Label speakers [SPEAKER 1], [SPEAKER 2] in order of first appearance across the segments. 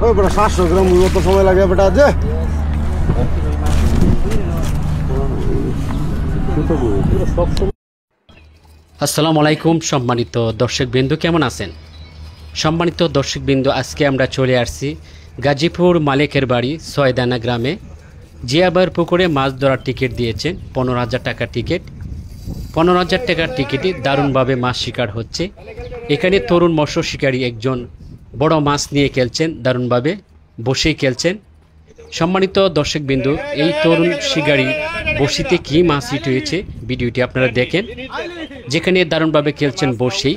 [SPEAKER 1] ওই বেটা 700 গ্রাম মতো সময় লাগে বেটা যে
[SPEAKER 2] আসসালামু আলাইকুম সম্মানিত দর্শকবৃন্দ, কেমন আছেন? সম্মানিত দর্শকবৃন্দ, আজকে আমরা চলে আসছি গাজীপুর মালিকের বাড়ি ছয়দানা গ্রামে। জিয়াবার পুকুরে মাছ ধরার টিকিট দিয়েছেন 15,000 টাকার টিকিট। 15,000 টাকার টিকিটে দারুণভাবে মাছ শিকার হচ্ছে। এখানে তরুণ মৎস্য শিকারী একজন বড় মাছ নিয়ে খেলছেন, দারুণভাবে বসেই খেলছেন। সম্মানিত দর্শকবৃন্দ, এই তরুণ শিকারী বসিতে কী মাছ হিট হয়েছে ভিডিওটি আপনারা দেখেন, যেখানে দারুণভাবে খেলছেন বসেই।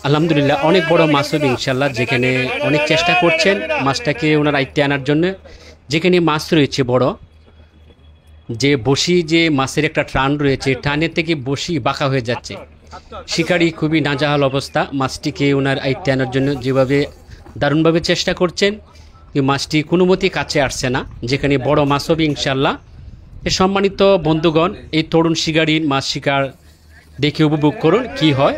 [SPEAKER 2] আলহামদুলিল্লাহ অনেক বড় মাছ হবে ইনশাল্লাহ, যেখানে অনেক চেষ্টা করছেন মাছটাকে ওনার আয়ত্তে আনার জন্য। যেখানে মাছ রয়েছে বড়, যে বসি যে মাছের একটা টান রয়েছে, টানের থেকে বসি বাঁকা হয়ে যাচ্ছে। শিকারী খুবই নাজাহাল অবস্থা, মাছটিকে ওনার আয়ত্তে আনার জন্য যেভাবে দারুণভাবে চেষ্টা করছেন, মাছটি কোনো মতেই কাছে আসছে না। যেখানে বড় মাছ হবে ইনশাল্লাহ। সম্মানিত বন্ধুগণ, এই তরুণ শিকারীর মাছ শিকার দেখে উপভোগ করুন কি হয়।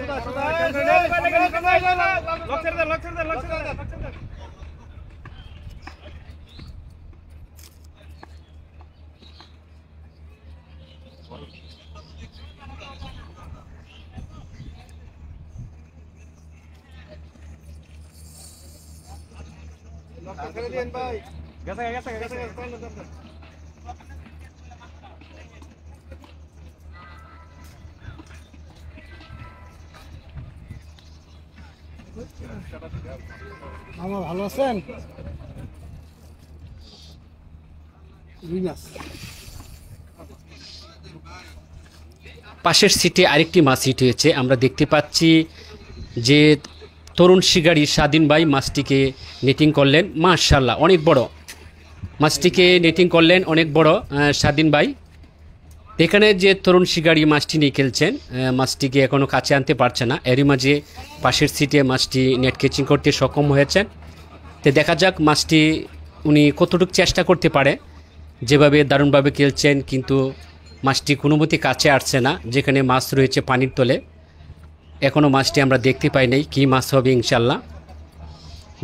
[SPEAKER 1] মামা ভালো আছেন?
[SPEAKER 2] পাশের সিটে আরেকটি মাছ হিট হয়েছে। আমরা দেখতে পাচ্ছি যে তরুণ শিকারী স্বাধীন ভাই মাছটিকে নেটিং করলেন। মাশাআল্লাহ অনেক বড় মাছটিকে নেটিং করলেন, অনেক বড় স্বাধীন ভাই। এখানে যে তরুণ শিকারী মাছটি নিয়ে খেলছেন, মাছটিকে এখনও কাছে আনতে পারছে না। এরই মাঝে পাশের সিটে মাছটি নেট ক্যাচিং করতে সক্ষম হয়েছেন। তো দেখা যাক মাছটি উনি কতটুকু চেষ্টা করতে পারে। যেভাবে দারুণভাবে খেলছেন, কিন্তু মাছটি কোনো মতে কাছে আসছে না। যেখানে মাছ রয়েছে পানির তলে, এখনও মাছটি আমরা দেখতে পাই নাই কী মাছ হবে ইনশাল্লাহ।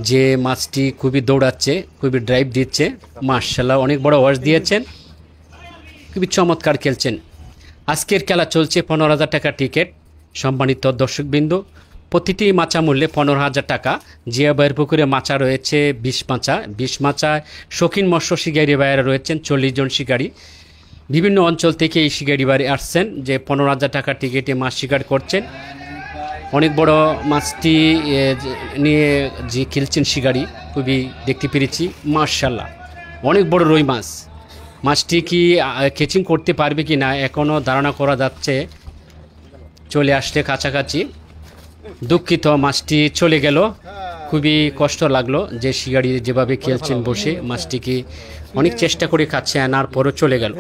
[SPEAKER 2] যে মাছটি খুবই দৌড়াচ্ছে, খুবই ড্রাইভ দিচ্ছে। মাশাআল্লাহ অনেক বড় ওয়াশ দিয়েছেন, খুবই চমৎকার খেলছেন। আজকের খেলা চলছে 15,000 টাকার টিকিট। সম্মানিত দর্শকবৃন্দ, প্রতিটি মাচা মূল্যে 15,000 টাকা। জিয়া ভাইয়ের পুকুরে মাচা রয়েছে 20 মাচা। 20 মাচায় শৌখিন মৎস্য শিকারী ভাইয়েরা রয়েছেন 40 জন শিকারী। বিভিন্ন অঞ্চল থেকে এই শিকারী ভাই আসছেন, যে 15,000 টাকার টিকিটে মাছ শিকার করছেন। অনেক বড় মাছটি নিয়ে যে খেলছেন শিকারী, খুবই দেখতে পেরেছি। মাশাআল্লাহ অনেক বড় রুই মাছ। মাছটি কি ক্যাচিং করতে পারবে কি না এখনও ধারণা করা যাচ্ছে। চলে আসলে কাছাকাছি। দুঃখিত, মাছটি চলে গেল। খুবই কষ্ট লাগলো যে শিকারী যেভাবে খেলছেন বসে, মাছটিকে অনেক চেষ্টা করে কাছে আনার পরও চলে গেল।